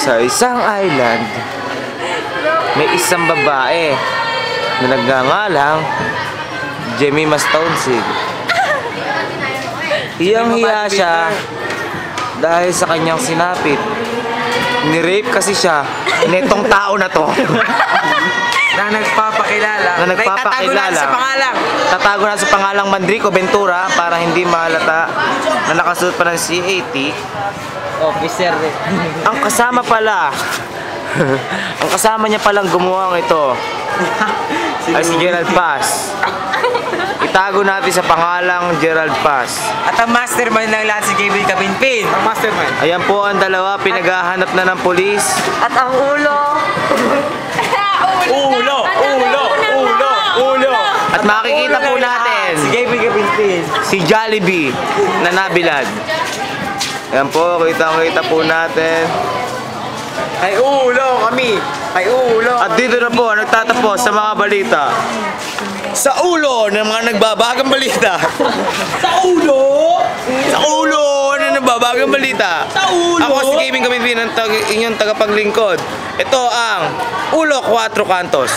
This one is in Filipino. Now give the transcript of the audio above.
Sa isang island, may isang babae na nagngangalang Jemima Stonesig. Hiyang-hiya siya dahil sa kanyang sinapit. Ni-rape kasi siya nitong tao na to. Na nagpapakilala. Tatago na sa pangalang. Tatago na sa pangalang Mandrico Ventura para hindi mahalata na nakasuot pa ng CAT. Officer. Ang kasama pala, ang kasama niya palang gumawa ito ay si Gerald Paz. Itago natin sa pangalang Gerald Paz. At ang mastermind ng lahat si Gabriel Capinpin. Ang mastermind. Ayan po ang dalawa, pinaghahanap na ng pulis. At ang ulo. Ulo. At makikita po natin Si Gabriel Capinpin. si Jollibee na nabilad. Ayan po, kitang-kita po natin. Ay ulo kami. Ay ulo. At dito na po, nagtatapos sa mga balita. Sa ulo ng mga nagbabagang balita. Sa ulo. Sa ulo ng nagbabagang balita. Sa ulo. Ako si Kevin Capinpin, ang inyong tagapaglingkod. Ito ang Ulo 4 Cantos.